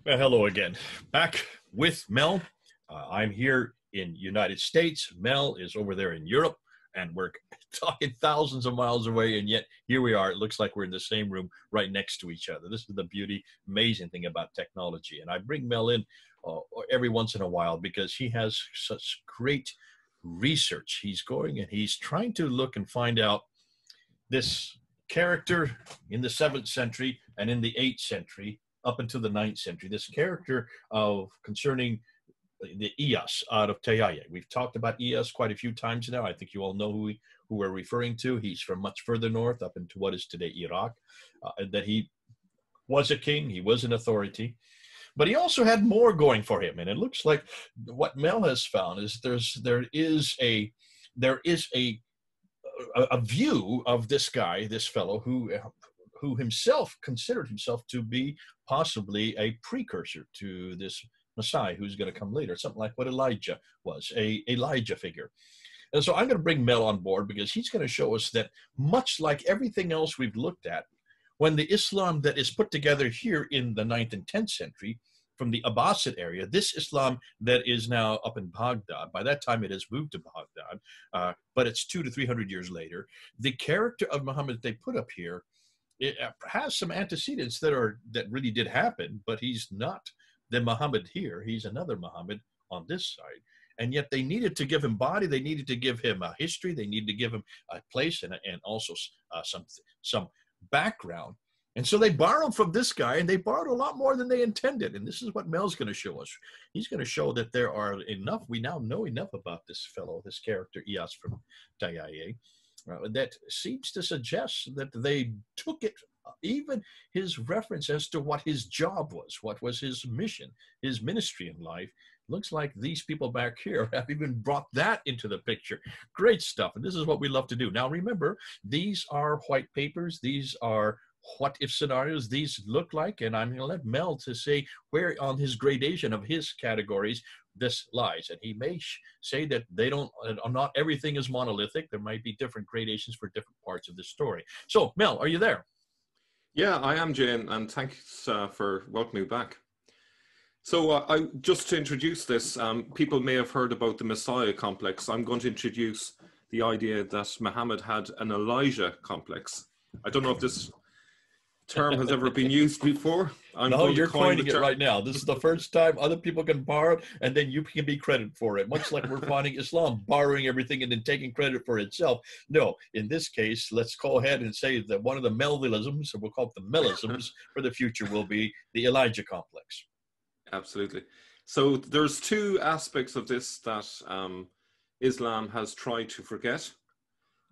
Well, hello again. Back with Mel. I'm here in United States. Mel is over there in Europe, and we're talking thousands of miles away, and yet here we are. It looks like we're in the same room right next to each other. This is the beauty, amazing thing about technology. And I bring Mel in uh, every once in a while because he has such great research. He's going and he's trying to look and find out this character in the 7th century and in the 8th century up until the 9th century, this character of concerning the Ilyas out of Tayaya. We've talked about Ilyas quite a few times now. I think you all know who we're referring to. He's from much further north, up into what is today Iraq, that he was a king, he was an authority, but he also had more going for him. And it looks like what Mel has found is there is a view of this guy, this fellow who himself considered himself to be possibly a precursor to this Messiah who's going to come later, something like what Elijah was, a Elijah figure. And so I'm going to bring Mel on board because he's going to show us that much like everything else we've looked at, when the Islam that is put together here in the 9th and 10th century from the Abbasid area, this Islam that is now up in Baghdad, by that time it has moved to Baghdad, but it's 200 to 300 years later, the character of Muhammad that they put up here, it has some antecedents that really did happen, but he's not the Muhammad here. He's another Muhammad on this side. And yet they needed to give him body. They needed to give him a history. They needed to give him a place and also some background. And so they borrowed from this guy, and they borrowed a lot more than they intended. And this is what Mel's going to show us. He's going to show that there are enough, we now know enough about this fellow, this character, Ilyas from Tayaye, that seems to suggest that they took it, even his reference as to what his job was, what was his mission, his ministry in life. Looks like these people back here have even brought that into the picture. Great stuff. And this is what we love to do. Now, remember, these are white papers. These are what if scenarios these look like, and I'm going to let Mel to say where on his gradation of his categories this lies. And he may say that they don't, not everything is monolithic. There might be different gradations for different parts of the story. So Mel, are you there? Yeah, I am, Jane, and thanks for welcoming me back. So just to introduce this, people may have heard about the Messiah complex. I'm going to introduce the idea that Muhammad had an Elijah complex. I don't know if this term has ever been used before. No, you're coining it right now. This is the first time other people can borrow it, and then you can be credited for it. Much like we're finding Islam borrowing everything and then taking credit for itself. No, in this case, let's go ahead and say that one of the Melvilisms, or we'll call it the Melisms, for the future will be the Elijah complex. Absolutely. So there's two aspects of this that Islam has tried to forget.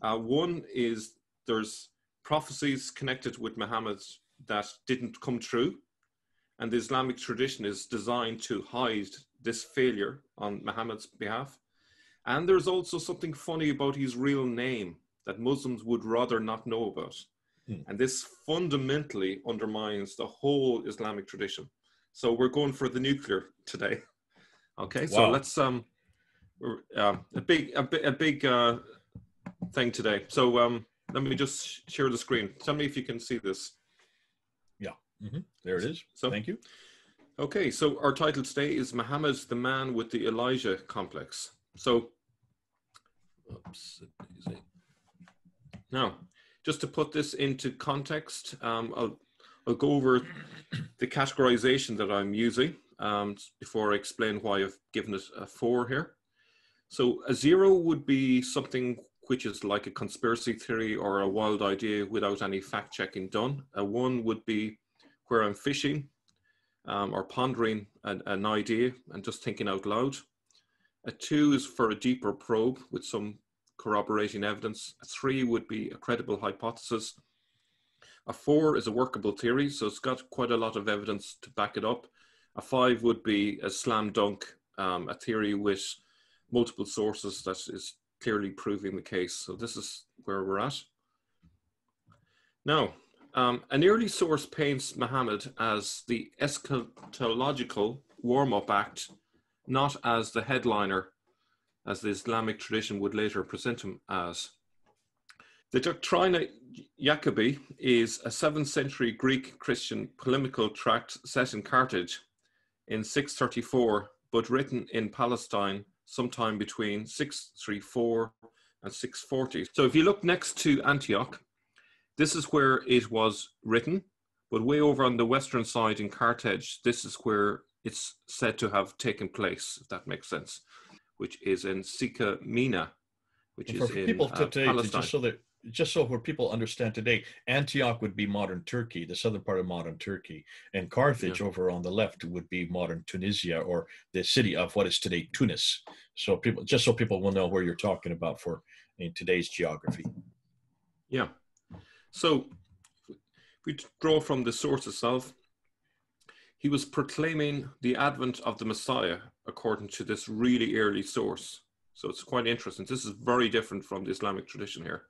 One is there's prophecies connected with Muhammad that didn't come true, and the Islamic tradition is designed to hide this failure on Muhammad's behalf. And there's also something funny about his real name that Muslims would rather not know about. And this fundamentally undermines the whole Islamic tradition. So we're going for the nuclear today. Okay, so wow. Let's a big thing today. So let me just share the screen. Tell me if you can see this. Yeah, there it is. So, thank you. Okay, so our title today is Muhammad, the man with the Elijah complex. So, now, just to put this into context, I'll go over the categorization that I'm using before I explain why I've given it a 4 here. So a 0 would be something which is like a conspiracy theory or a wild idea without any fact checking done. A 1 would be where I'm fishing or pondering an idea and just thinking out loud. A 2 is for a deeper probe with some corroborating evidence. A 3 would be a credible hypothesis. A 4 is a workable theory, so it's got quite a lot of evidence to back it up. A 5 would be a slam dunk, a theory with multiple sources that is clearly proving the case. So this is where we're at. Now, an early source paints Muhammad as the eschatological warm-up act, not as the headliner, as the Islamic tradition would later present him as. The Doctrina Jacobi is a 7th century Greek Christian polemical tract set in Carthage in 634, but written in Palestine sometime between 634 and 640. So if you look next to Antioch, this is where it was written, but way over on the western side in Carthage, this is where it's said to have taken place, if that makes sense, which is in Sycamina, which is in people today, Palestine. just so where people understand today, Antioch would be modern Turkey, the southern part of modern Turkey, and Carthage over on the left would be modern Tunisia, or the city of what is today Tunis. So people will know where you're talking about for in today's geography. Yeah. So if we draw from the source itself, he was proclaiming the advent of the Messiah according to this really early source. So it's quite interesting. This is very different from the Islamic tradition here.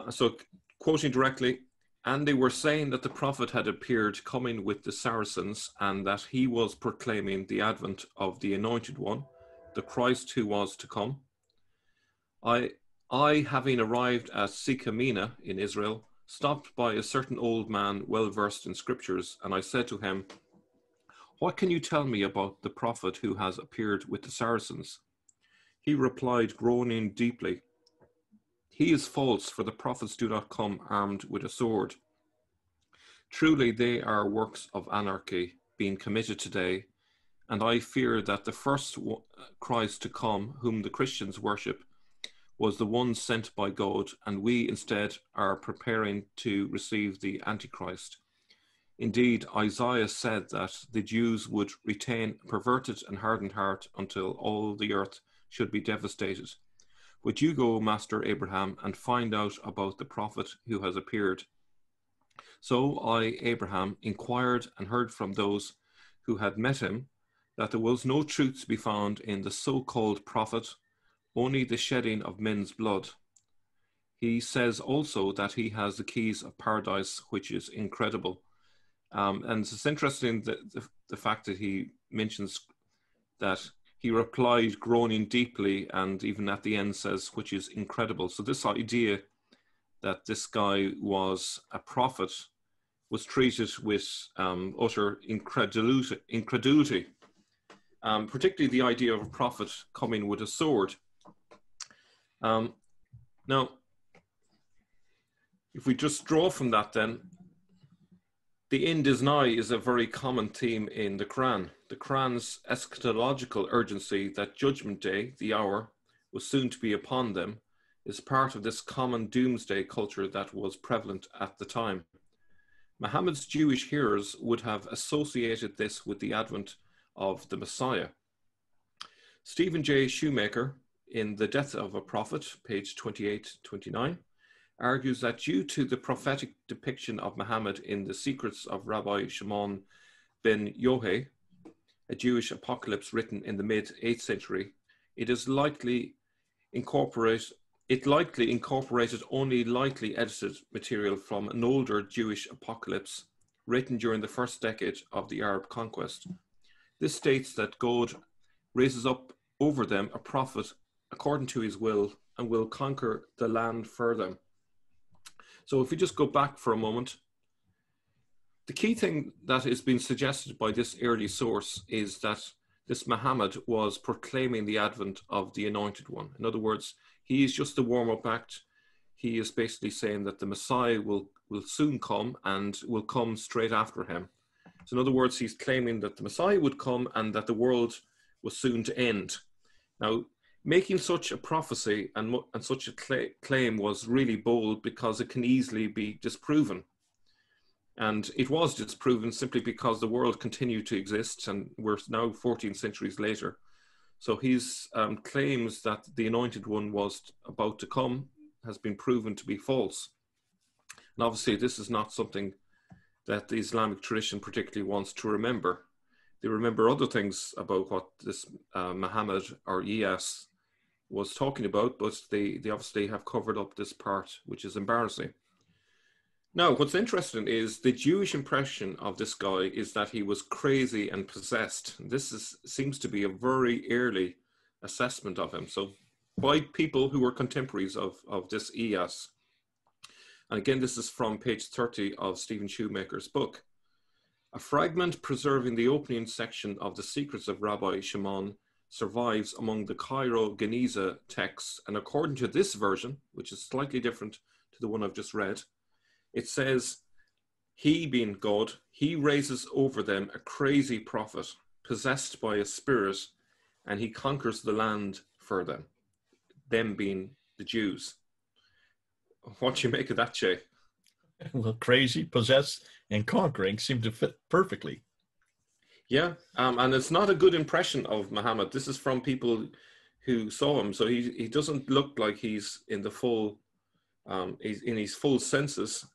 So quoting directly, and they were saying that the prophet had appeared coming with the Saracens, and that he was proclaiming the advent of the anointed one, the Christ who was to come. I having arrived at Sycamina in Israel, stopped by a certain old man well versed in scriptures, and I said to him, "What can you tell me about the prophet who has appeared with the Saracens?" He replied, groaning deeply, "He is false, for the prophets do not come armed with a sword. Truly they are works of anarchy being committed today, and I fear that the first Christ to come, whom the Christians worship, was the one sent by God, and we instead are preparing to receive the Antichrist. Indeed, Isaiah said that the Jews would retain a perverted and hardened heart until all the earth should be devastated. Would you go, Master Abraham, and find out about the prophet who has appeared?" So I, Abraham, inquired and heard from those who had met him that there was no truth to be found in the so-called prophet, only the shedding of men's blood. He says also that he has the keys of paradise, which is incredible. And it's interesting that the fact that he mentions that he replied groaning deeply, and even at the end says, which is incredible. So this idea that this guy was a prophet was treated with utter incredulity, particularly the idea of a prophet coming with a sword. Now, if we just draw from that then, the end is nigh is a very common theme in the Quran. The Quran's eschatological urgency that Judgment Day, the hour, was soon to be upon them, is part of this common doomsday culture that was prevalent at the time. Muhammad's Jewish hearers would have associated this with the advent of the Messiah. Stephen J. Shoemaker, in The Death of a Prophet, page 28-29, argues that due to the prophetic depiction of Muhammad in the Secrets of Rabbi Shimon ben Yohei, a Jewish apocalypse written in the mid-8th century, it likely incorporated only lightly edited material from an older Jewish apocalypse written during the first decade of the Arab conquest. This states that God raises up over them a prophet according to his will and will conquer the land for them. So if we just go back for a moment, the key thing that is being suggested by this early source is that this Muhammad was proclaiming the advent of the Anointed One. In other words, he is just the warm-up act. He is basically saying that the Messiah will soon come and will come straight after him. So in other words, he's claiming that the Messiah would come and that the world was soon to end. Now, making such a prophecy and such a claim was really bold because it can easily be disproven. And it was disproven simply because the world continued to exist, and we're now 14 centuries later. So his claims that the Anointed One was about to come has been proven to be false. And obviously this is not something that the Islamic tradition particularly wants to remember. They remember other things about what this Muhammad or Ilyas was talking about, but they obviously have covered up this part, which is embarrassing. Now, what's interesting is the Jewish impression of this guy is that he was crazy and possessed. This seems to be a very early assessment of him. So by people who were contemporaries of this Ilyas. And again, this is from page 30 of Stephen Shoemaker's book. A fragment preserving the opening section of the Secrets of Rabbi Shimon survives among the Cairo Geniza texts, and according to this version, which is slightly different to the one I've just read, it says, he being God, he raises over them a crazy prophet possessed by a spirit, and he conquers the land for them being the Jews. What do you make of that, Jay? Well, crazy, possessed, and conquering seem to fit perfectly. Yeah, and it's not a good impression of Muhammad. This is from people who saw him, so he doesn't look like he's in the full, he's in his full senses.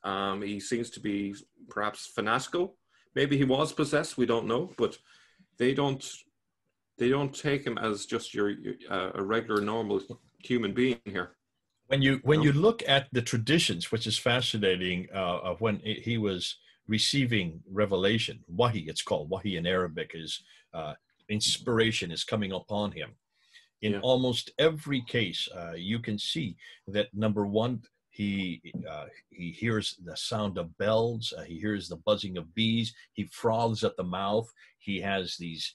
He seems to be perhaps fanatical. Maybe he was possessed. We don't know, but they don't take him as just a regular, normal human being here. When you look at the traditions, which is fascinating, of when he was receiving revelation, wahi, it's called wahi in Arabic, is inspiration is coming upon him. In almost every case, you can see that, number one, he hears the sound of bells, he hears the buzzing of bees, he froths at the mouth, he has these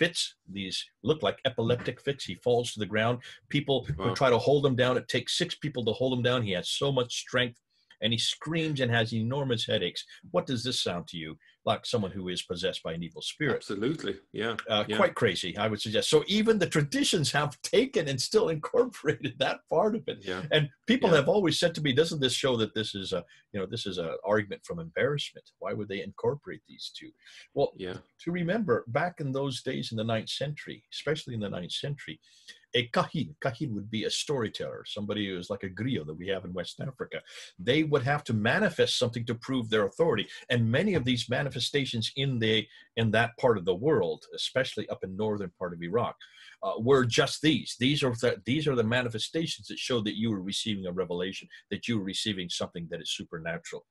fits, these look like epileptic fits. He falls to the ground. People who try to hold him down, it takes 6 people to hold him down. He has so much strength, and he screams and has enormous headaches. What does this sound to you? Like someone who is possessed by an evil spirit. Absolutely, yeah. Quite crazy, I would suggest. So even the traditions have taken and still incorporated that part of it. Yeah. And people have always said to me, doesn't this show that this is an argument from embarrassment? Why would they incorporate these two? Well, to remember, back in those days in the 9th century, especially in the 9th century, a kahin would be a storyteller, somebody who is like a griot that we have in West Africa. They would have to manifest something to prove their authority. And many of these manifestations in that part of the world, especially up in northern part of Iraq, were just these. These are the manifestations that show that you were receiving a revelation, that you were receiving something that is supernatural.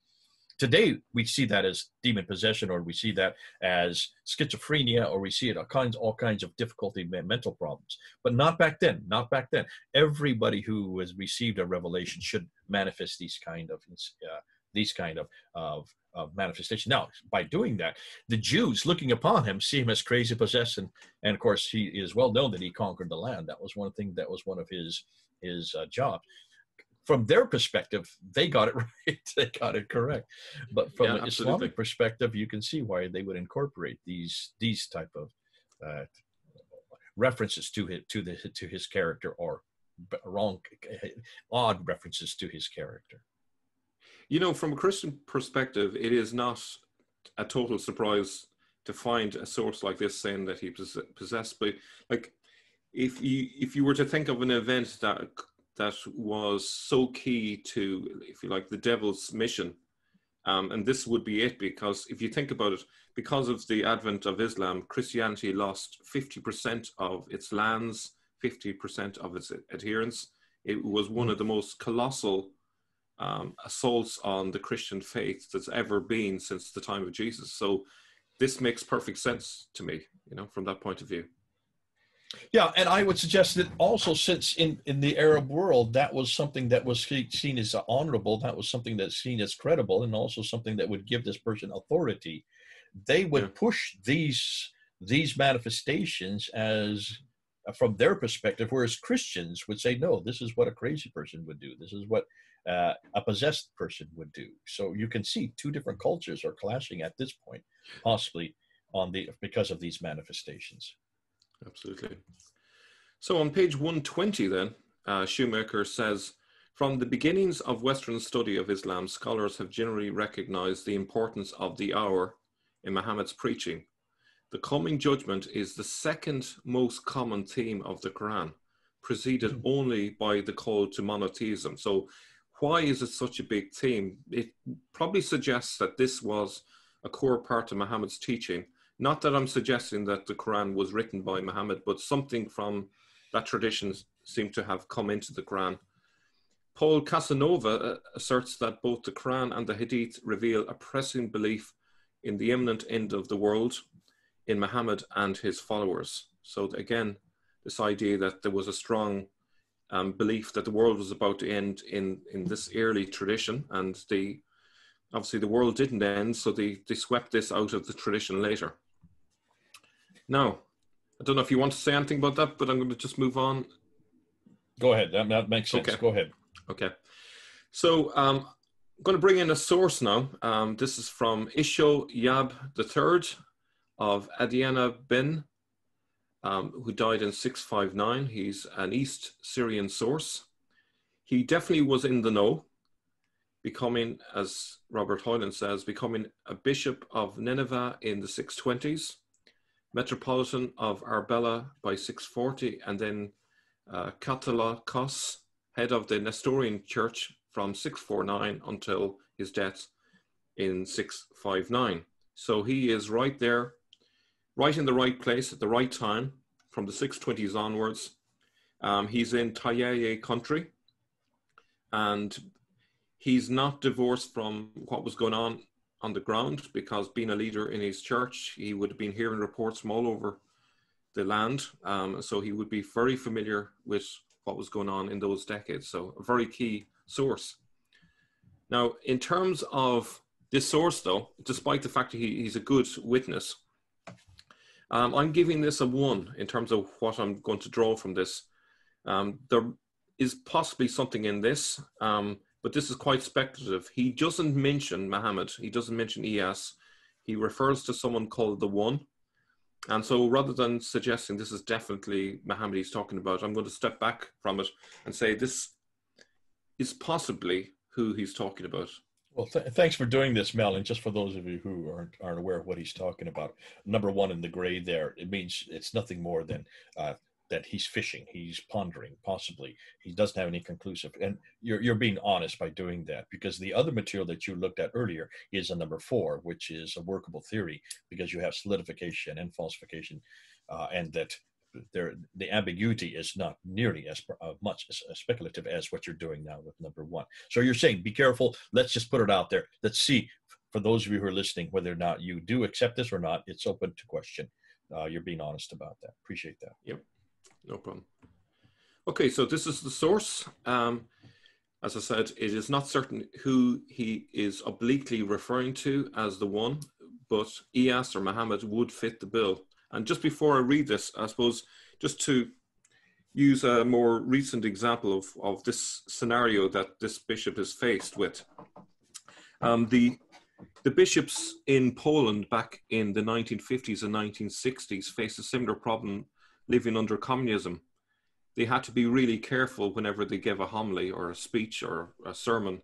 Today, we see that as demon possession, or we see that as schizophrenia, or we see it all kinds of difficulty, mental problems. But not back then. Not back then. Everybody who has received a revelation should manifest these kind of manifestation. Now, by doing that, the Jews looking upon him see him as crazy, possessed, and of course, he is well known that he conquered the land. That was one thing. That was one of his jobs. From their perspective, they got it right. They got it correct. But from an Islamic perspective, you can see why they would incorporate these type of references to his character, or odd references to his character. You know, from a Christian perspective, it is not a total surprise to find a source like this saying that he possessed by, like, if you were to think of an event that was so key to, if you like, the devil's mission. And this would be it, because if you think about it, because of the advent of Islam, Christianity lost 50% of its lands, 50% of its adherents. It was one of the most colossal assaults on the Christian faith that's ever been since the time of Jesus. So this makes perfect sense to me, from that point of view. Yeah, and I would suggest that also, since in the Arab world, that was something that was seen as honorable, that was something that's seen as credible, and also something that would give this person authority, they would push these manifestations as from their perspective, whereas Christians would say, no, this is what a crazy person would do. This is what a possessed person would do. So you can see 2 different cultures are clashing at this point, possibly because of these manifestations. Absolutely. So on page 120 then, Shoemaker says, from the beginnings of Western study of Islam, scholars have generally recognized the importance of the hour in Muhammad's preaching. The coming judgment is the second most common theme of the Quran, preceded only by the call to monotheism. So why is it such a big theme? It probably suggests that this was a core part of Muhammad's teaching. Not that I'm suggesting that the Quran was written by Muhammad, but something from that tradition seemed to have come into the Quran. Paul Casanova asserts that both the Quran and the Hadith reveal a pressing belief in the imminent end of the world, in Muhammad and his followers. So again, this idea that there was a strong belief that the world was about to end in this early tradition, and the obviously the world didn't end, so they swept this out of the tradition later. Now, I don't know if you want to say anything about that, but I'm going to just move on. Go ahead. That makes sense. Okay. Go ahead. Okay. So I'm going to bring in a source now. This is from Isho Yab III of Adiana bin, who died in 659. He's an East Syrian source. He definitely was in the know, becoming, as Robert Hoyland says, becoming a bishop of Nineveh in the 620s, metropolitan of Arbela by 640, and then Catholicos, head of the Nestorian Church from 649 until his death in 659. So he is right there, right in the right place at the right time from the 620s onwards. He's in Tayaye country, and he's not divorced from what was going on the ground, because being a leader in his church, he would have been hearing reports from all over the land. So he would be very familiar with what was going on in those decades. So a very key source. Now, in terms of this source, though, despite the fact that he's a good witness, I'm giving this a 1 in terms of what I'm going to draw from this. There is possibly something in this, but this is quite speculative. He doesn't mention Muhammad. He doesn't mention Ilyas. He refers to someone called the One. And so rather than suggesting this is definitely Muhammad he's talking about, I'm going to step back from it and say this is possibly who he's talking about. Well, thanks for doing this, Mel. And just for those of you who aren't aware of what he's talking about, number 1 in the gray there, it means it's nothing more than that he's fishing, he's pondering, possibly. He doesn't have any conclusive. And you're being honest by doing that, because the other material that you looked at earlier is a number 4, which is a workable theory, because you have solidification and falsification, and that the ambiguity is not nearly as much as speculative as what you're doing now with number 1. So you're saying, be careful. Let's just put it out there. Let's see, for those of you who are listening, whether or not you do accept this or not. It's open to question. You're being honest about that. Appreciate that. Yep, no problem. Okay, so this is the source. As I said, it is not certain who he is obliquely referring to as the One, but Ilyas or Muhammad would fit the bill. And just before I read this, I suppose, just to use a more recent example of this scenario that this bishop is faced with. The bishops in Poland back in the 1950s and 1960s faced a similar problem living under communism. They had to be really careful whenever they gave a homily or a speech or a sermon,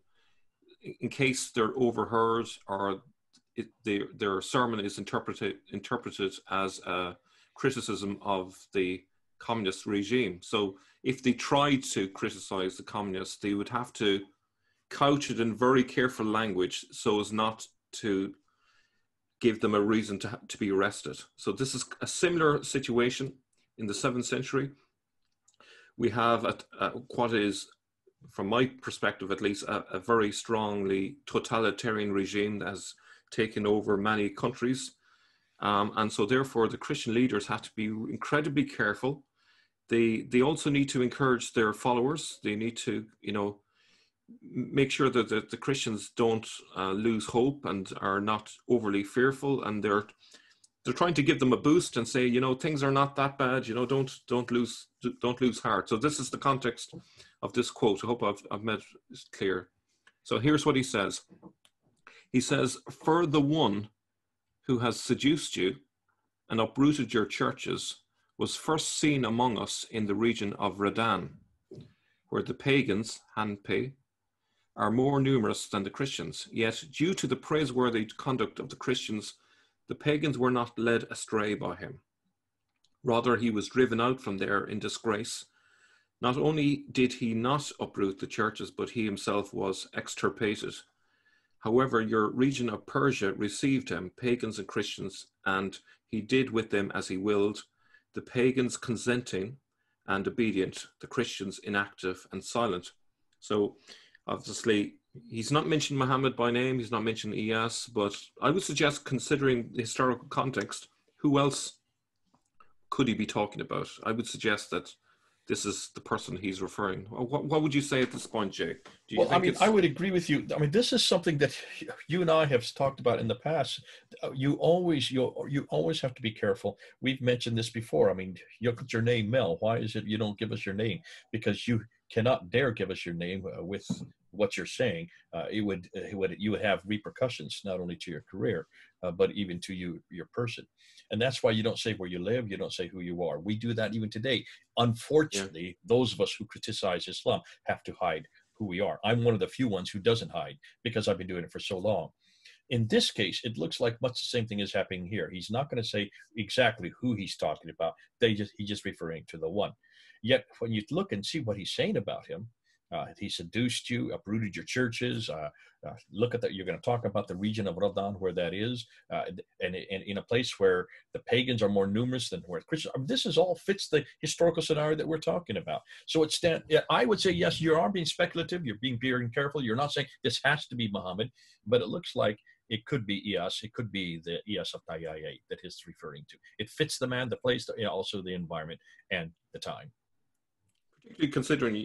in case they're overheard or their sermon is interpreted as a criticism of the communist regime. So if they tried to criticize the communists, they would have to couch it in very careful language so as not to give them a reason to be arrested. So this is a similar situation in the 7th century. We have what is, from my perspective at least, a very strongly totalitarian regime that has taken over many countries. And so therefore the Christian leaders have to be incredibly careful. They also need to encourage their followers. They need to, make sure that the Christians don't lose hope and are not overly fearful. And they're trying to give them a boost and say, things are not that bad. Don't lose heart. So this is the context of this quote. I hope I've made it clear. So here's what he says. He says, "For the One who has seduced you and uprooted your churches was first seen among us in the region of Redan, where the pagans, Hanpe, are more numerous than the Christians. Yet, due to the praiseworthy conduct of the Christians, the pagans were not led astray by him. Rather, he was driven out from there in disgrace. Not only did he not uproot the churches, but he himself was extirpated. However, your region of Persia received him, pagans and Christians, and he did with them as he willed, the pagans consenting and obedient, the Christians inactive and silent." So obviously, he's not mentioned Muhammad by name, he's not mentioned Ilyas, but I would suggest, considering the historical context, who else could he be talking about? I would suggest that this is the person he's referring. What would you say at this point, Jay? Do you Well, I think mean, it's... I would agree with you. I mean, this is something that you and I have talked about in the past. You always have to be careful. We've mentioned this before. I mean, you look at your name, Mel. Why is it you don't give us your name? Because you cannot dare give us your name with what you're saying. You would have repercussions not only to your career, but even to your person. And that's why you don't say where you live. You don't say who you are. We do that even today. Unfortunately, those of us who criticize Islam have to hide who we are. I'm one of the few ones who doesn't hide because I've been doing it for so long. In this case, it looks like much the same thing is happening here. He's not going to say exactly who he's talking about. He's just referring to the one. Yet when you look and see what he's saying about him, he seduced you, uprooted your churches. Look at that. You're going to talk about the region of Radan, where that is, and in a place where the pagans are more numerous than where Christians. I mean, this is all fits the historical scenario that we're talking about. So I would say, yes, you are being speculative. You're being very careful. You're not saying this has to be Muhammad, but it looks like it could be Ilyas. It could be the Ilyas of Tayaye that he's referring to. It fits the man, the place, also the environment and the time. Particularly considering,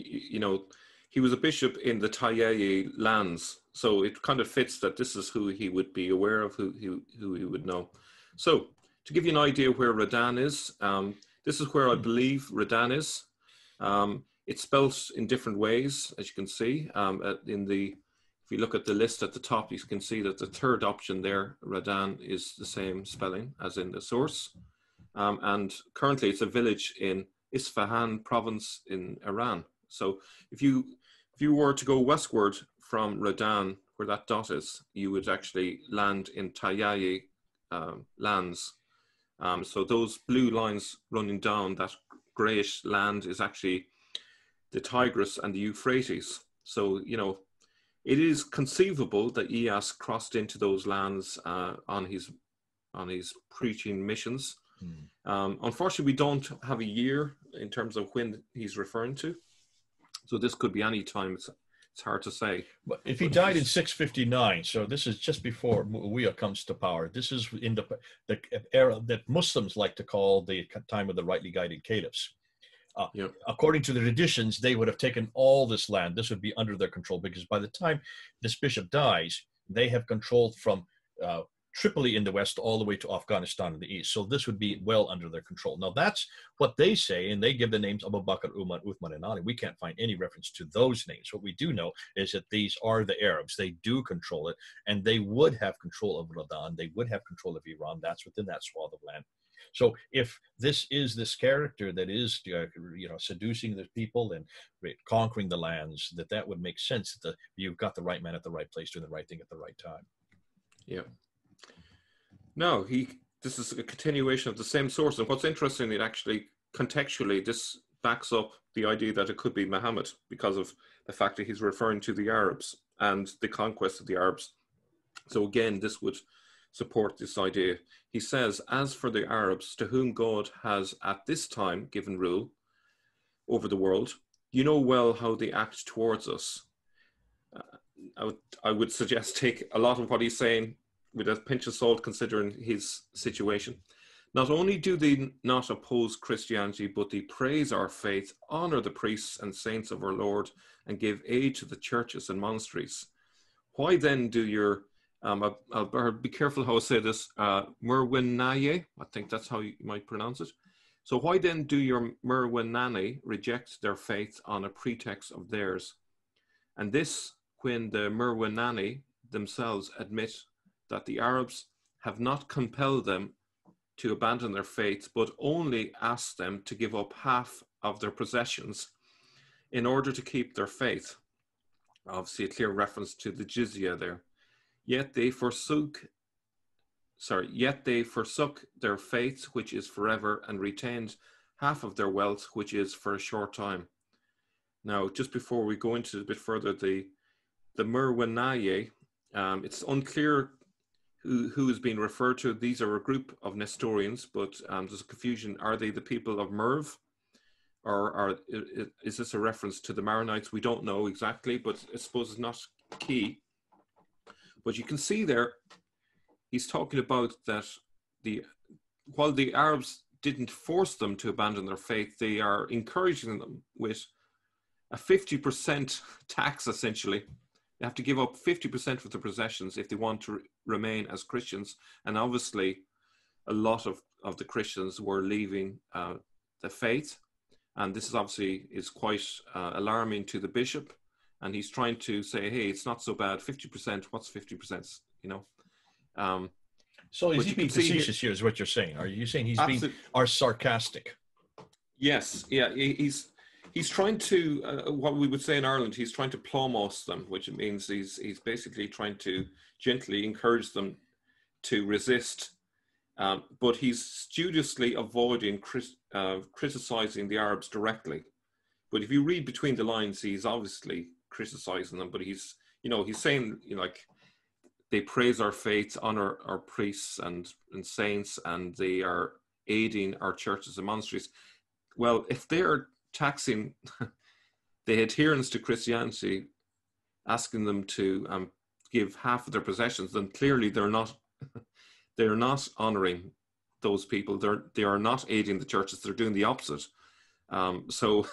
he was a bishop in the Tayaye lands, so it kind of fits that this is who he would be aware of, who he would know. So, to give you an idea where Radan is, this is where I believe Radan is. It's spelled in different ways, as you can see. If you look at the list at the top, you can see that the third option there, Radan, is the same spelling as in the source. And currently, it's a village in Isfahan province in Iran. So, if you were to go westward from Radan, where that dot is, you would actually land in Tayaye lands. So those blue lines running down that grayish land is actually the Tigris and the Euphrates. So, it is conceivable that Ilyas crossed into those lands on his preaching missions. Unfortunately, we don't have a year in terms of when he's referring to. So this could be any time. It's hard to say. But if he died in 659, so this is just before Muawiyah comes to power. This is in the era that Muslims like to call the time of the rightly guided caliphs. According to the traditions, they would have taken all this land. This would be under their control because by the time this bishop dies, they have controlled from Tripoli in the west all the way to Afghanistan in the east. So this would be well under their control. Now that's what they say, and they give the names Abu Bakr, Umar, Uthman, and Ali. We can't find any reference to those names. What we do know is that these are the Arabs. They do control it, and they would have control of Radan. They would have control of Iran. That's within that swath of land. So if this is this character that is, seducing the people and conquering the lands, that would make sense that you've got the right man at the right place doing the right thing at the right time. Yeah. No, this is a continuation of the same source. And what's interesting, it actually contextually, this backs up the idea that it could be Muhammad because of the fact that he's referring to the Arabs and the conquest of the Arabs. So again, this would support this idea. He says, as for the Arabs to whom God has at this time given rule over the world, you know well how they act towards us. I would suggest take a lot of what he's saying with a pinch of salt, considering his situation. Not only do they not oppose Christianity, but they praise our faith, honor the priests and saints of our Lord, and give aid to the churches and monasteries. Why then do your, I'll be careful how I say this, Murwinaye, I think that's how you might pronounce it. So why then do your Murwinani reject their faith on a pretext of theirs? And this when the Murwinani themselves admit that the Arabs have not compelled them to abandon their faith, but only asked them to give up half of their possessions in order to keep their faith. Obviously, a clear reference to the jizya there. Yet they forsook their faith, which is forever, and retained half of their wealth, which is for a short time. Now, just before we go into a bit further, the Murwinaye, it's unclear who is being referred to. These are a group of Nestorians, but there's a confusion. Are they the people of Merv? Or is this a reference to the Maronites? We don't know exactly, but I suppose it's not key. But you can see there, he's talking about that while the Arabs didn't force them to abandon their faith. They are encouraging them with a 50% tax, essentially. They have to give up 50% of their possessions if they want to remain as Christians. And obviously, a lot of the Christians were leaving the faith. And this is obviously quite alarming to the bishop. And he's trying to say, hey, it's not so bad. 50%, what's 50%? You know? So is he being facetious here, is what you're saying? Are you saying he's being sarcastic? Yes, yeah. He's trying to, what we would say in Ireland, he's trying to plumose them, which means he's basically trying to gently encourage them to resist. But he's studiously avoiding criticizing the Arabs directly. But if you read between the lines, he's obviously criticizing them. But he's saying, like, they praise our faith, honor our priests and saints, and they are aiding our churches and monasteries. Well, if they're taxing the adherents to Christianity, asking them to give half of their possessions, then clearly they're not honoring those people. They are not aiding the churches. They're doing the opposite. So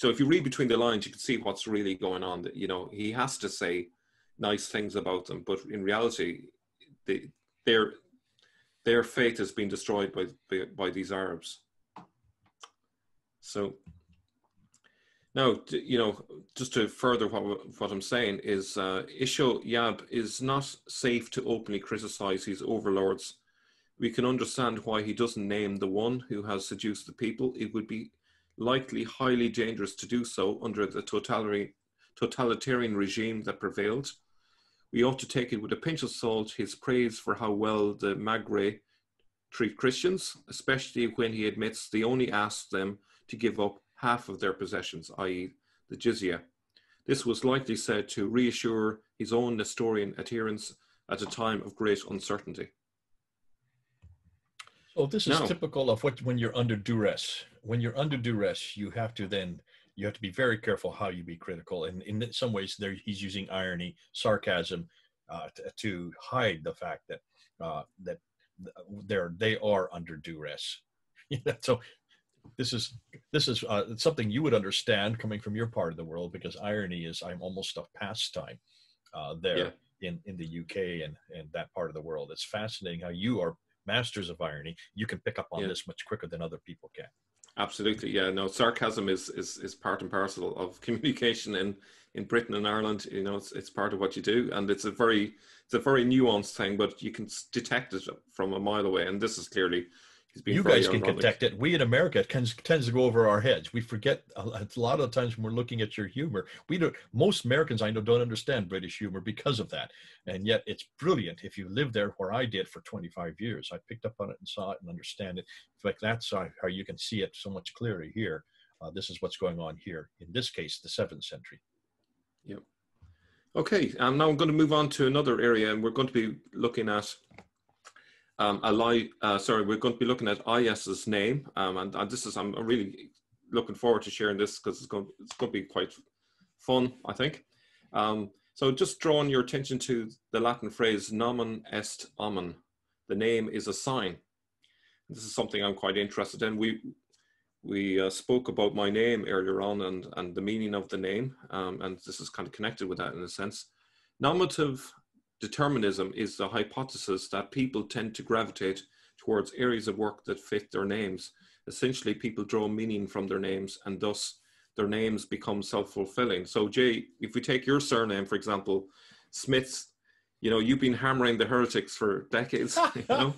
if you read between the lines, you can see what's really going on. That, you know, he has to say nice things about them, but in reality, their faith has been destroyed by these Arabs. So now, you know, just to further what I'm saying is, Isho Yab is not safe to openly criticize his overlords. We can understand why he doesn't name the one who has seduced the people. It would be likely highly dangerous to do so under the totalitarian regime that prevailed. We ought to take it with a pinch of salt, his praise for how well the Maghreb treat Christians, especially when he admits they only asked them to give up half of their possessions, i.e. the jizya. This was likely said to reassure his own Nestorian adherents at a time of great uncertainty. So this is typical of when you're under duress. When you're under duress, you have to be very careful how you be critical. And in some ways, he's using irony, sarcasm, to hide the fact that they are under duress. So this is something you would understand coming from your part of the world, because irony is almost a pastime there in the UK and that part of the world. It's fascinating how you are masters of irony. You can pick up on this much quicker than other people can. Absolutely, yeah. No, sarcasm is part and parcel of communication in Britain and Ireland. You know, it's part of what you do, and it's a very nuanced thing, but you can detect it from a mile away. And this is clearly, you guys can detect it. We in America, it tends to go over our heads. We forget a lot of times when we're looking at your humor. Most Americans I know don't understand British humor because of that. And yet it's brilliant. If you live there where I did for 25 years, I picked up on it and saw it and understand it. Like that's how you can see it so much clearer here. This is what's going on here. In this case, the 7th century. Yep. Okay. Now I'm going to move on to another area, and we're going to be looking at we're going to be looking at Ilyas's name, and this is, I'm really looking forward to sharing this because it's going to be quite fun, I think. So just drawing your attention to the Latin phrase "nomen est omen," the name is a sign. This is something I'm quite interested in. We spoke about my name earlier on and the meaning of the name, and this is kind of connected with that in a sense. Nominative determinism is the hypothesis that people tend to gravitate towards areas of work that fit their names. Essentially, people draw meaning from their names, and thus their names become self-fulfilling. So, Jay, if we take your surname, for example, Smith, you know, you've been hammering the heretics for decades. You know?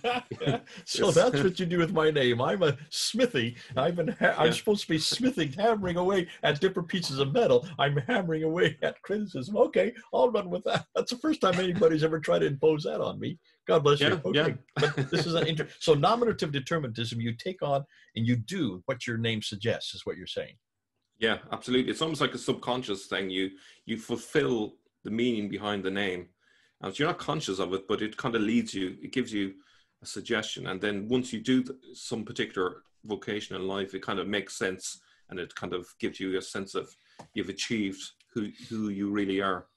So that's what you do with my name. I'm a smithy. I'm supposed to be smithing, hammering away at different pieces of metal. I'm hammering away at criticism. Okay, I'll run with that. That's the first time anybody's ever tried to impose that on me. God bless you. Okay, but this is so nominative determinism. You take on and you do what your name suggests, is what you're saying. Yeah, absolutely. It's almost like a subconscious thing. You fulfill the meaning behind the name. And you're not conscious of it, but it kind of leads you, it gives you a suggestion. And then once you do some particular vocation in life, it kind of makes sense, and it kind of gives you a sense of you've achieved who you really are.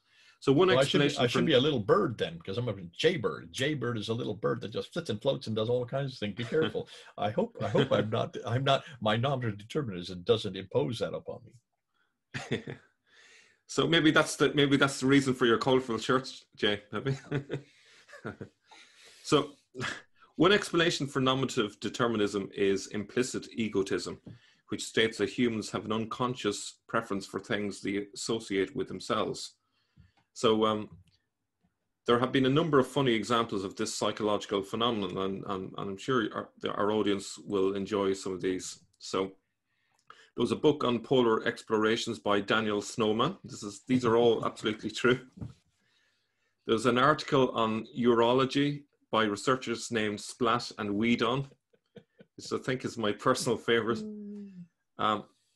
So one Well, explanation I should be a little bird then, because I'm a jaybird. Jaybird is a little bird that just flits and floats and does all kinds of things. Be careful. I hope I'm not, my non-determinism doesn't impose that upon me. So maybe that's the reason for your colorful shirts, Jay. Maybe. So one explanation for nominative determinism is implicit egotism, which states that humans have an unconscious preference for things they associate with themselves. So there have been a number of funny examples of this psychological phenomenon, and I'm sure our audience will enjoy some of these. So there was a book on polar explorations by Daniel Snowman. These are all absolutely true. There's an article on urology by researchers named Splat and Weedon, which I think is my personal favorite.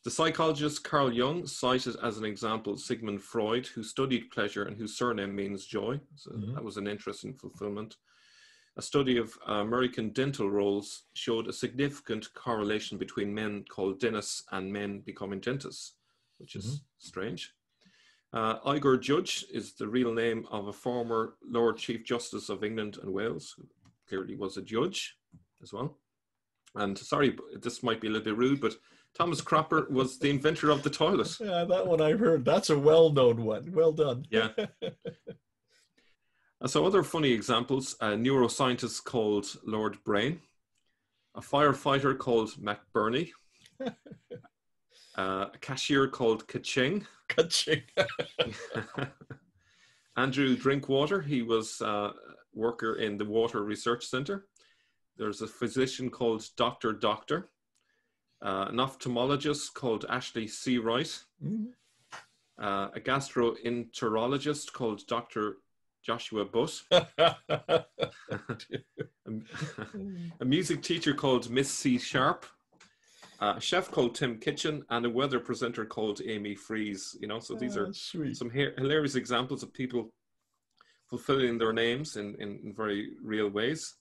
The psychologist Carl Jung cited as an example Sigmund Freud, who studied pleasure and whose surname means joy. So that was an interesting fulfillment. A study of American dental rolls showed a significant correlation between men called dentists and men becoming dentists, which is strange. Igor Judge is the real name of a former Lord Chief Justice of England and Wales, who clearly was a judge as well. And sorry, this might be a little bit rude, but Thomas Cropper was the inventor of the toilet. Yeah, that one I've heard. That's a well-known one. Well done. Yeah. So other funny examples, a neuroscientist called Lord Brain, a firefighter called McBurney, a cashier called Kaching. Kaching. Andrew Drinkwater, he was a worker in the Water Research Centre. There's a physician called Dr. Doctor, an ophthalmologist called Ashley Seawright, a gastroenterologist called Dr. Joshua Butt, a music teacher called Miss C. Sharp, a chef called Tim Kitchen, and a weather presenter called Amy Freeze. You know, so these are sweet. Some hilarious examples of people fulfilling their names in very real ways.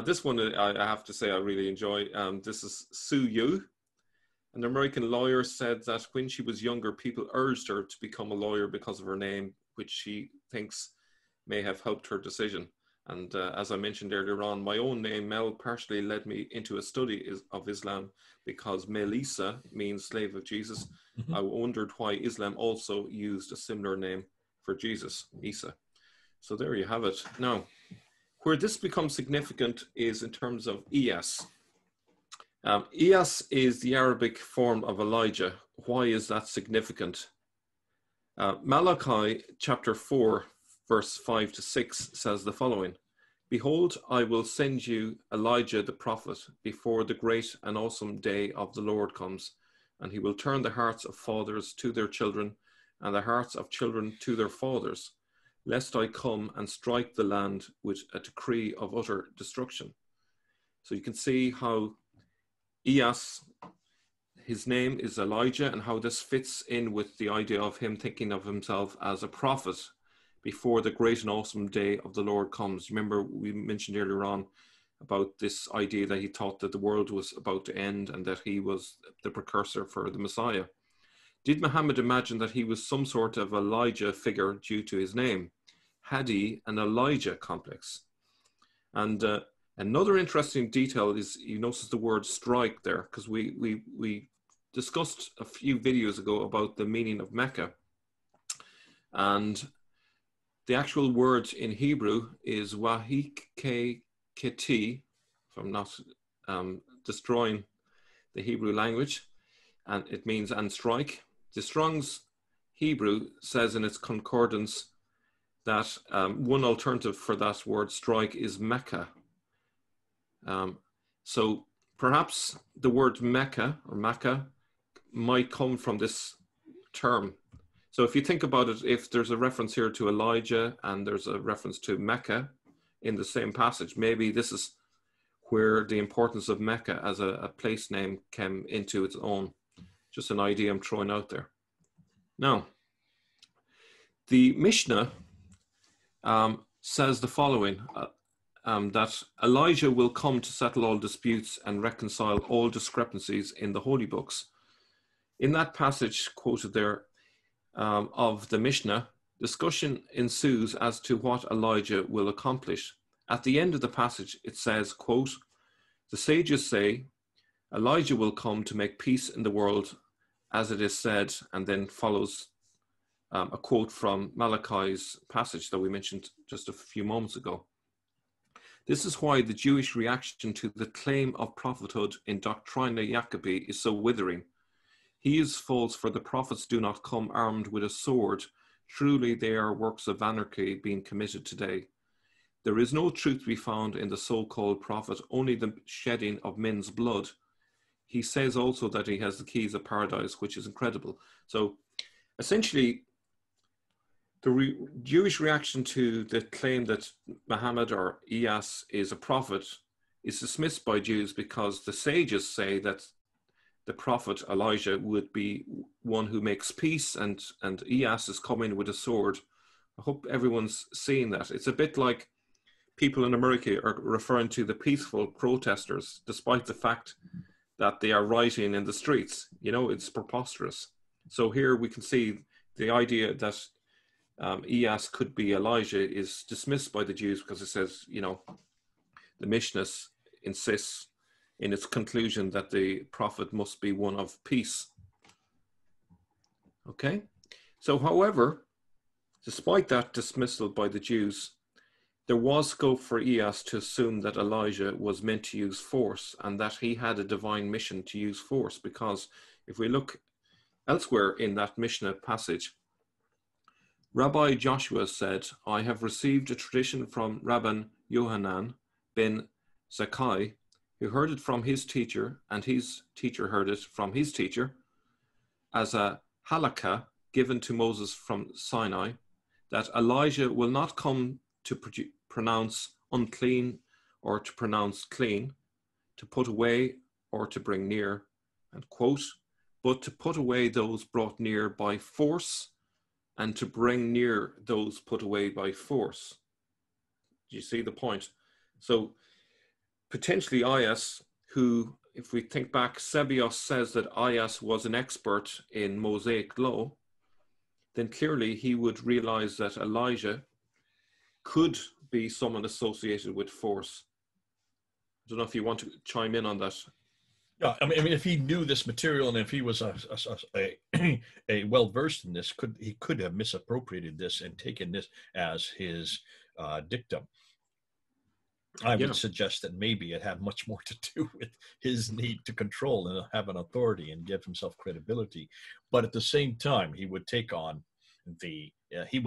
This one, I have to say, I really enjoy. This is Sue Yu. An American lawyer said that when she was younger, people urged her to become a lawyer because of her name, which she thinks may have helped her decision. And as I mentioned earlier on, my own name, Mel, partially led me into a study of Islam because Melissa means slave of Jesus. I wondered why Islam also used a similar name for Jesus, Isa. So there you have it. Now, where this becomes significant is in terms of Ilyas. Ilyas is the Arabic form of Elijah. Why is that significant? Malachi chapter 4, verse 5 to 6 says the following: Behold, I will send you Elijah the prophet before the great and awesome day of the Lord comes, and he will turn the hearts of fathers to their children and the hearts of children to their fathers, lest I come and strike the land with a decree of utter destruction. So you can see how Ilyas, his name is Elijah, and how this fits in with the idea of him thinking of himself as a prophet before the great and awesome day of the Lord comes. Remember, we mentioned earlier on about this idea that he thought that the world was about to end and that he was the precursor for the Messiah. Did Muhammad imagine that he was some sort of Elijah figure due to his name? Had he an Elijah complex? And another interesting detail is you notice the word strike there, because we discussed a few videos ago about the meaning of Mecca. And the actual word in Hebrew is wahik keti, if I'm not destroying the Hebrew language, and it means and strike. The Strong's Hebrew says in its concordance that one alternative for that word strike is Mecca. So perhaps the word Mecca or Makkah might come from this term. So if you think about it, if there's a reference here to Elijah and there's a reference to Mecca in the same passage, maybe this is where the importance of Mecca as a place name came into its own. Just an idea I'm throwing out there. Now, the Mishnah says the following, that Elijah will come to settle all disputes and reconcile all discrepancies in the holy books. In that passage quoted there of the Mishnah, Discussion ensues as to what Elijah will accomplish. At the end of the passage, it says, quote, "The sages say Elijah will come to make peace in the world, as it is said," and then follows a quote from Malachi's passage that we mentioned just a few moments ago. This is why the Jewish reaction to the claim of prophethood in Doctrina Jacobi is so withering. He is false, for the prophets do not come armed with a sword. Truly they are works of anarchy being committed today. There is no truth to be found in the so-called prophet, only the shedding of men's blood. He says also that he has the keys of paradise, which is incredible. So essentially, the Jewish reaction to the claim that Muhammad or Ilyas is a prophet is dismissed by Jews because the sages say that the prophet Elijah would be one who makes peace, and Ilyas is coming with a sword. I hope everyone's seeing that. It's a bit like people in America are referring to the peaceful protesters, despite the fact that they are rioting in the streets. You know, it's preposterous. So here we can see the idea that Ilyas could be Elijah is dismissed by the Jews because it says, you know, the Mishnah insists in its conclusion that the prophet must be one of peace. Okay? So, however, despite that dismissal by the Jews, there was scope for Ilyas to assume that Elijah was meant to use force and that he had a divine mission to use force, because if we look elsewhere in that Mishnah passage, Rabbi Joshua said, "I have received a tradition from Rabban Yohanan ben Zakkai, who heard it from his teacher, and his teacher heard it from his teacher, as a halakha given to Moses from Sinai, that Elijah will not come to pronounce unclean or to pronounce clean, to put away or to bring near," and quote, "but to put away those brought near by force and to bring near those put away by force." Do you see the point? So potentially Ilyas, who, if we think back, Sebios says that Ilyas was an expert in Mosaic law, then clearly he would realize that Elijah could be someone associated with force. I don't know if you want to chime in on that. Yeah, I mean, if he knew this material and if he was a well-versed in this, he could have misappropriated this and taken this as his dictum. I would suggest that maybe it had much more to do with his need to control and have an authority and give himself credibility. But at the same time, he would take on he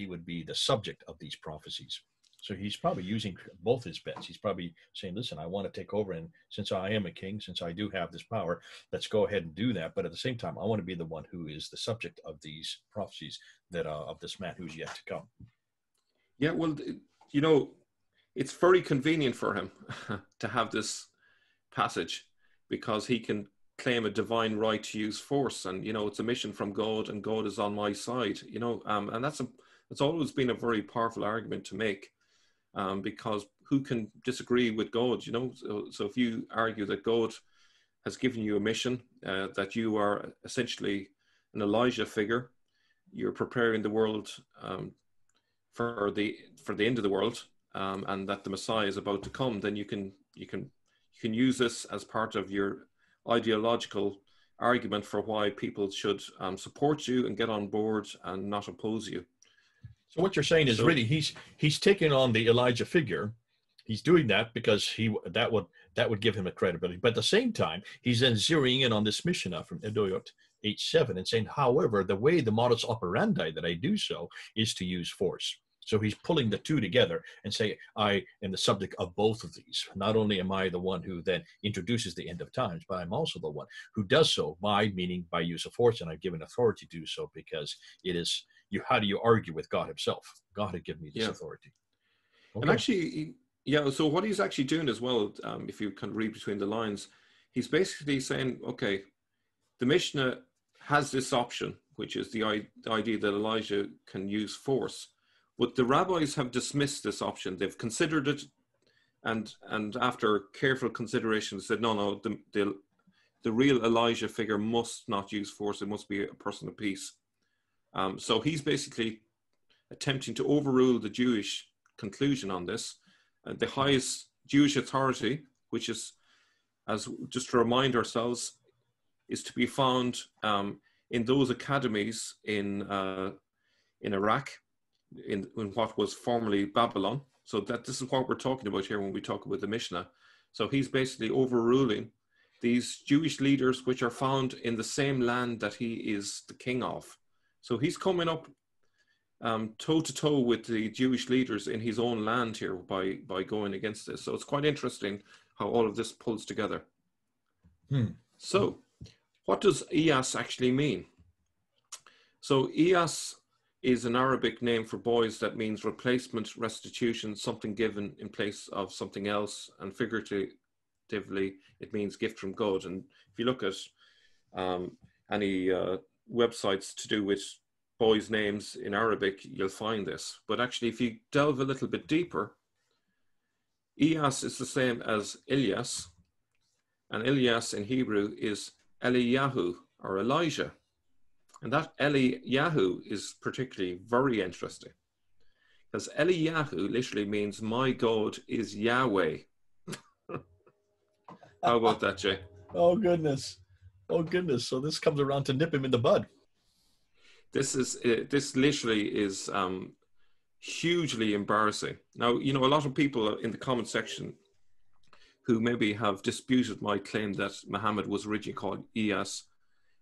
would be the subject of these prophecies. So he's probably using both his bets. He's probably saying, listen, I want to take over. And since I am a king, since I do have this power, let's go ahead and do that. But at the same time, I want to be the one who is the subject of these prophecies that of this man who's yet to come. Yeah, well, you know, it's very convenient for him to have this passage because he can claim a divine right to use force. And, you know, it's a mission from God and God is on my side, you know, and that's always been a very powerful argument to make. Because who can disagree with God, you know? So if you argue that God has given you a mission, that you are essentially an Elijah figure, you're preparing the world for the end of the world, and that the Messiah is about to come, then you can use this as part of your ideological argument for why people should support you and get on board and not oppose you. So what you're saying is really he's taking on the Elijah figure. He's doing that because that would give him a credibility. But at the same time, he's then zeroing in on this Mishnah from Edoyot 8:7 and saying, however, the way the modus operandi that I do so is to use force. So he's pulling the two together and say, I am the subject of both of these. Not only am I the one who then introduces the end of times, but I'm also the one who does so by use of force, and I've given authority to do so because it is how do you argue with God himself? God had given me this authority. Okay. And actually, so what he's actually doing as well, if you can read between the lines, he's basically saying, okay, the Mishnah has this option, which is the idea that Elijah can use force. But the rabbis have dismissed this option. They've considered it, and after careful consideration, said, no, the real Elijah figure must not use force. It must be a person of peace. So he's basically attempting to overrule the Jewish conclusion on this. The highest Jewish authority, which is, as just to remind ourselves, is to be found in those academies in Iraq, in what was formerly Babylon. So that this is what we're talking about here when we talk about the Mishnah. So he's basically overruling these Jewish leaders which are found in the same land that he is the king of. So he's coming up toe to toe with the Jewish leaders in his own land here by going against this. So it's quite interesting how all of this pulls together. So what does Ilyas actually mean? So Ilyas is an Arabic name for boys that means replacement, restitution, something given in place of something else, and figuratively it means gift from God. And if you look at any websites to do with boys' names in Arabic, you'll find this. But actually, if you delve a little bit deeper, Ilyas is the same as Ilyas, and Ilyas in Hebrew is Eliyahu, or Elijah. And that Eliyahu is particularly very interesting, because Eliyahu literally means my God is Yahweh. How about that, Jay? Oh, goodness. Oh, goodness. So this comes around to nip him in the bud. This literally is hugely embarrassing. Now, you know, a lot of people in the comment section who maybe have disputed my claim that Muhammad was originally called Ilyas,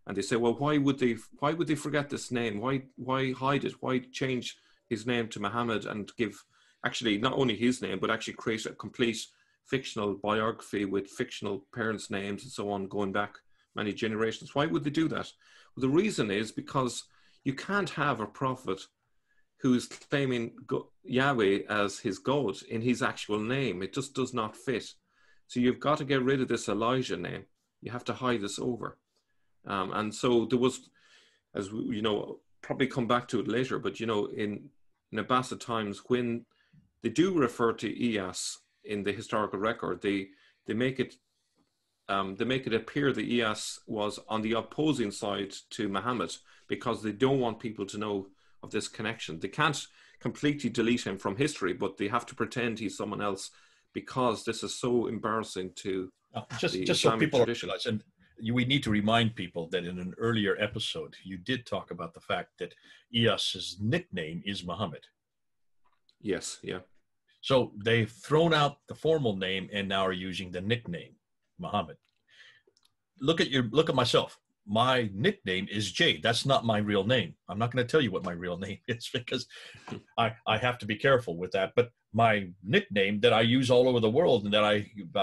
and they say, well, why would they forget this name? Why hide it? Why change his name to Muhammad and give actually not only his name, but actually create a complete fictional biography with fictional parents' names and so on, going back many generations? Why would they do that? Well, the reason is because you can't have a prophet who's claiming Yahweh as his God in his actual name. It just does not fit. So you've got to get rid of this Elijah name. You have to hide this over. And so there was, as we, you know, probably come back to it later, but, you know, in Abbasid times, when they do refer to Ilyas in the historical record, they make it appear that Ilyas was on the opposing side to Muhammad, because they don't want people to know of this connection. They can't completely delete him from history, but they have to pretend he's someone else, because this is so embarrassing to just the so Islamic people tradition. realize, and we need to remind people that in an earlier episode, you did talk about the fact that Ilyas's nickname is Muhammad. Yes, yeah. So they've thrown out the formal name and now are using the nickname Muhammad. Look at myself. My nickname is Jay. That's not my real name. I'm not going to tell you what my real name is, because I have to be careful with that. But my nickname that I use all over the world and that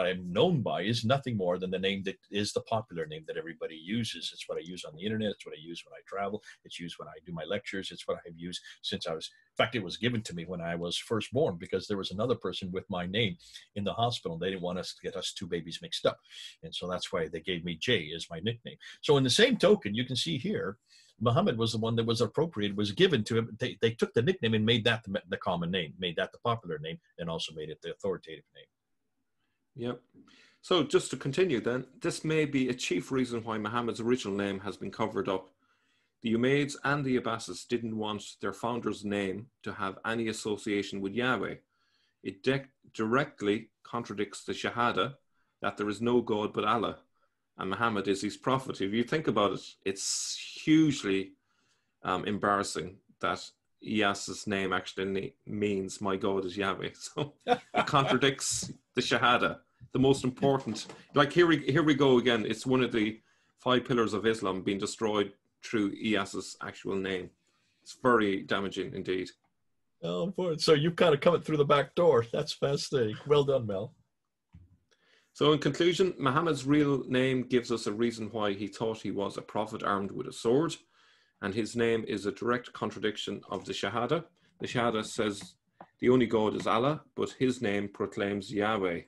I'm known by is nothing more than the name that is the popular name that everybody uses. It's what I use on the internet. It's what I use when I travel. It's used when I do my lectures. It's what I've used since I was, in fact, it was given to me when I was first born, because there was another person with my name in the hospital. They didn't want us to get us two babies mixed up. And so that's why they gave me Jay as my nickname. So in the same token, you can see here, Muhammad was the one that was appropriated, was given to him. They took the nickname and made that the common name, made that the popular name, and also made it the authoritative name. Yep. So just to continue then, this may be a chief reason why Muhammad's original name has been covered up. The Umayyads and the Abbasids didn't want their founder's name to have any association with Yahweh. It directly contradicts the Shahada that there is no God but Allah, and Muhammad is his prophet. If you think about it, it's hugely embarrassing that Ilyas's name actually means my God is Yahweh. So it contradicts the Shahada, the most important. Like here we go again. It's one of the 5 pillars of Islam being destroyed through Ilyas's actual name. It's very damaging indeed. Oh, boy. So you've kind of come it through the back door. That's fascinating. Well done, Mel. So in conclusion, Muhammad's real name gives us a reason why he thought he was a prophet armed with a sword, and his name is a direct contradiction of the Shahada. The Shahada says the only God is Allah, but his name proclaims Yahweh.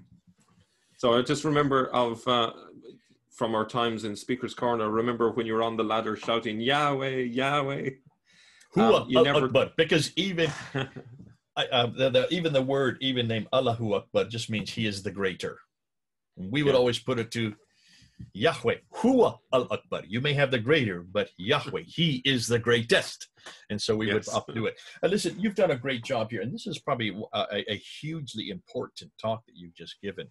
So I just remember from our times in Speaker's Corner, remember when you were on the ladder shouting, Yahweh, Yahweh. Akbar, because even even the word even name Allahu Akbar just means he is the greater. And we would always put it to Yahweh, Huwa al-Akbar. You may have the greater, but Yahweh, he is the greatest. And so we would updo it. Listen, you've done a great job here. And this is probably a hugely important talk that you've just given.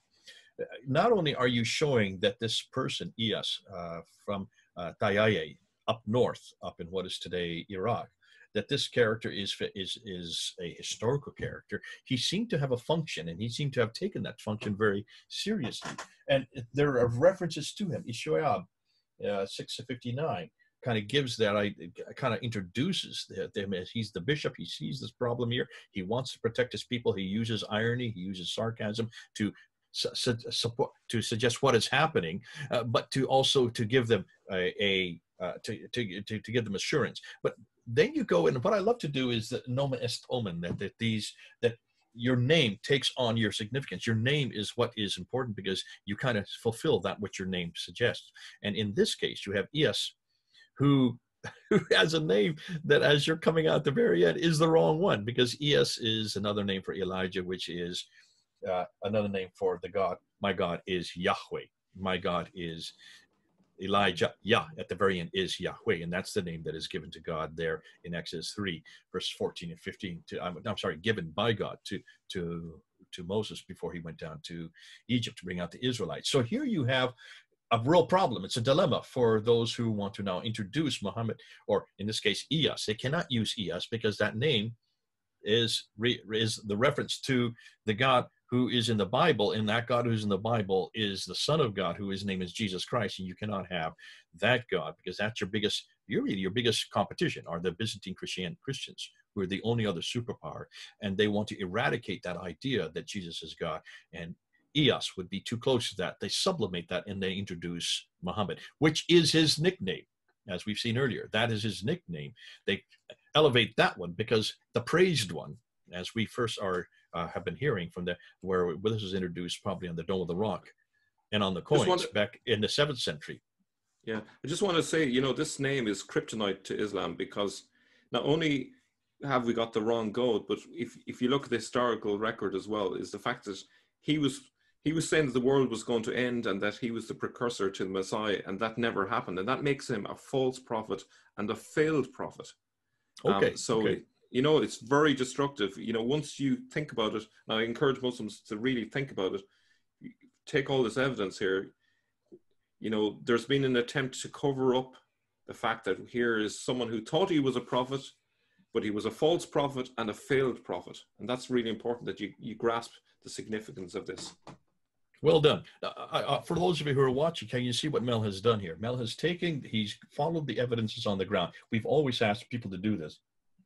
Not only are you showing that this person, Ilyas, from Tayaye, up north, up in what is today Iraq, that this character is a historical character. He seemed to have a function, and he seemed to have taken that function very seriously. And there are references to him. Ishoab 6:59 kind of gives that, kind of introduces them as he's the bishop. He sees this problem here. He wants to protect his people. He uses irony. He uses sarcasm to support, to suggest what is happening, but to also to give them to give them assurance. But then you go, and what I love to do is that nomen est omen, that your name takes on your significance. Your name is what is important because you kind of fulfill that which your name suggests. And in this case, you have Ilyas, who has a name that, as you're coming out the very end, is the wrong one, because Ilyas is another name for Elijah, which is another name for the God. My God is Yahweh. My God is Elijah. Yah at the very end is Yahweh, and that's the name that is given to God there in Exodus 3, verse 14 and 15. I'm sorry, given by God to Moses before he went down to Egypt to bring out the Israelites. So here you have a real problem. It's a dilemma for those who want to now introduce Muhammad, or in this case, Ilyas. They cannot use Ilyas because that name is the reference to the God who is in the Bible, and that God who's in the Bible is the Son of God, his name is Jesus Christ, and you cannot have that God, because that's your biggest competition are the Byzantine Christians, who are the only other superpower, and they want to eradicate that idea that Jesus is God, and Ilyas would be too close to that. They sublimate that, and they introduce Muhammad, which is his nickname, as we've seen earlier. That is his nickname. They elevate that one because the praised one, as we first have been hearing from where this was introduced probably on the Dome of the Rock and on the coins back in the 7th century. Yeah, I just want to say, this name is kryptonite to Islam, because not only have we got the wrong God, but if you look at the historical record as well, is the fact that he was saying that the world was going to end and that he was the precursor to the Messiah, and that never happened, and that makes him a false prophet and a failed prophet. It's very destructive. Once you think about it, and I encourage Muslims to really think about it, take all this evidence here. There's been an attempt to cover up the fact that here is someone who thought he was a prophet, but he was a false prophet and a failed prophet. And that's really important that you grasp the significance of this. Well done. For those of you who are watching, can you see what Mel has done here? Mel has he's followed the evidences on the ground. We've always asked people to do this.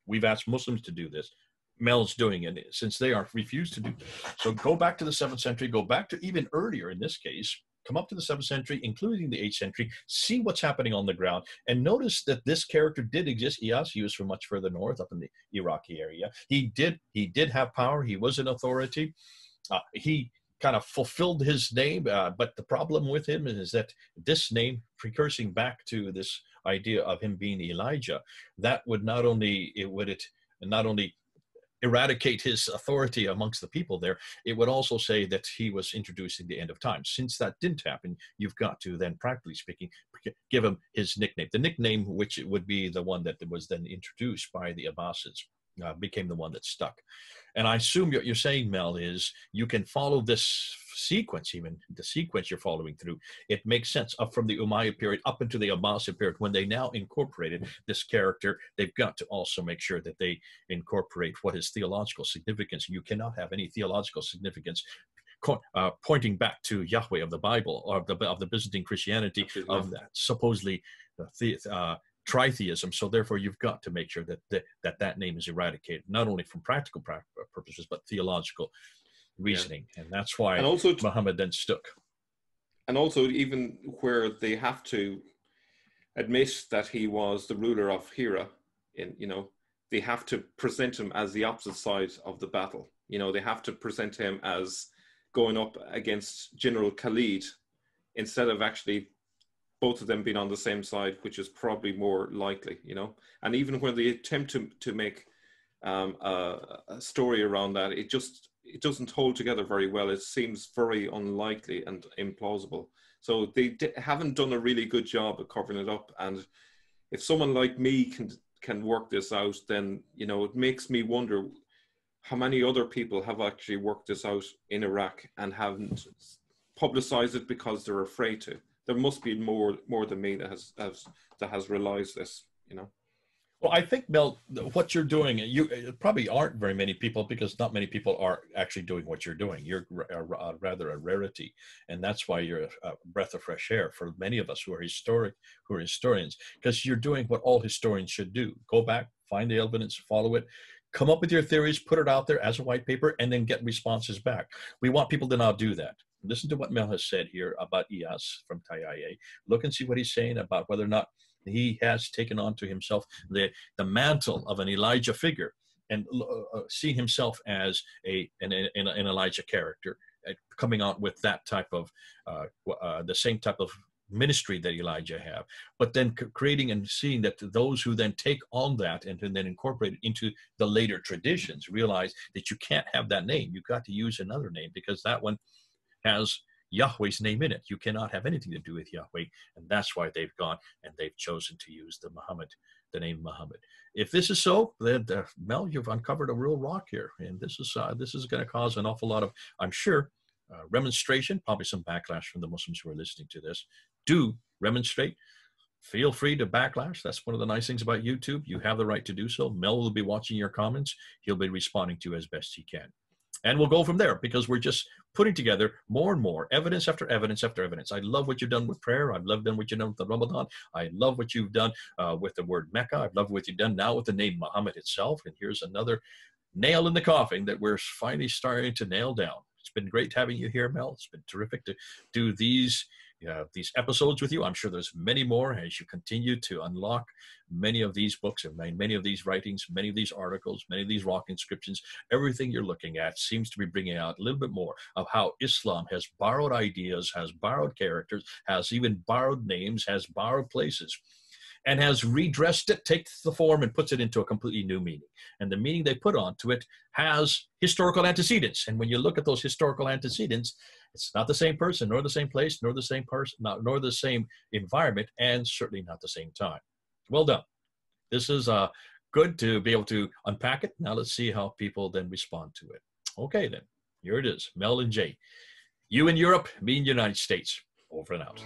We've asked Muslims to do this. Mel's doing it since they are refused to do it. So go back to the 7th century, go back to even earlier in this case, come up to the 7th century, including the 8th century, see what's happening on the ground, and notice that this character did exist. Ilyas, he was from much further north, up in the Iraqi area. He did have power. He was an authority. He kind of fulfilled his name, but the problem with him is that this name, precursing back to this idea of him being Elijah, that would not only eradicate his authority amongst the people there, it would also say that he was introducing the end of time. Since that didn't happen, you've got to then, practically speaking, give him his nickname. The nickname, which would be the one that was then introduced by the Abbasids, became the one that stuck. And I assume what you're saying, Mel, is you can follow this sequence, even the sequence you're following through. It makes sense up from the Umayyad period up into the Abbasid period. When they now incorporated this character, they've got to also make sure that they incorporate what is theological significance. You cannot have any theological significance pointing back to Yahweh of the Bible, or of the Byzantine Christianity, of that supposedly tritheism. So therefore, you've got to make sure that name is eradicated, not only from practical purposes, but theological reasoning. And that's why Muhammad then stuck. And also, even where they have to admit that he was the ruler of Hira, they have to present him as the opposite side of the battle. They have to present him as going up against General Khalid, instead of actually both of them being on the same side, which is probably more likely, And even when they attempt to make a story around that, it doesn't hold together very well. It seems very unlikely and implausible. So they haven't done a really good job of covering it up. And if someone like me can work this out, then, you know, it makes me wonder how many other people have actually worked this out in Iraq and haven't publicized it because they're afraid to. There must be more than me that has realized this, you know. Well, I think, Mel, what you're doing, you probably aren't very many people, because not many people are actually doing what you're doing. You're rather a rarity, and that's why you're a breath of fresh air for many of us who are historians, because you're doing what all historians should do: go back, find the evidence, follow it, come up with your theories, put it out there as a white paper, and then get responses back. We want people to now do that. Listen to what Mel has said here about Ilyas from TIA. Look and see what he's saying about whether or not he has taken on to himself the mantle of an Elijah figure, and see himself as an Elijah character, coming out with that type of the same type of ministry that Elijah have, but then creating and seeing that those who then take on that and then incorporate it into the later traditions realize that you can't have that name. You've got to use another name, because that one has Yahweh's name in it. You cannot have anything to do with Yahweh, and that's why they've gone and they've chosen to use the name Muhammad. If this is so, then Mel, you've uncovered a real rock here, and this is going to cause an awful lot of, I'm sure, remonstration, probably some backlash from the Muslims who are listening to this. Do remonstrate. Feel free to backlash. That's one of the nice things about YouTube. You have the right to do so. Mel will be watching your comments. He'll be responding to you as best he can. And we'll go from there, because we're just putting together more and more evidence after evidence after evidence. I love what you've done with prayer. I've loved what you've done with the Ramadan. I love what you've done with the word Mecca. I've loved what you've done now with the name Muhammad itself. And here's another nail in the coffin that we're finally starting to nail down. It's been great having you here, Mel. It's been terrific to do these episodes with you. I'm sure there's many more as you continue to unlock many of these books and many of these writings, many of these articles, many of these rock inscriptions. Everything you're looking at seems to be bringing out a little bit more of how Islam has borrowed ideas, has borrowed characters, has even borrowed names, has borrowed places, and has redressed it, takes the form and puts it into a completely new meaning. And the meaning they put onto it has historical antecedents. And when you look at those historical antecedents, it's not the same person, nor the same place, nor the same person, nor the same environment, and certainly not the same time. Well done. This is good to be able to unpack it. Now let's see how people then respond to it. Okay, then. Here it is. Mel and Jay. You in Europe, me in the United States. Over and out.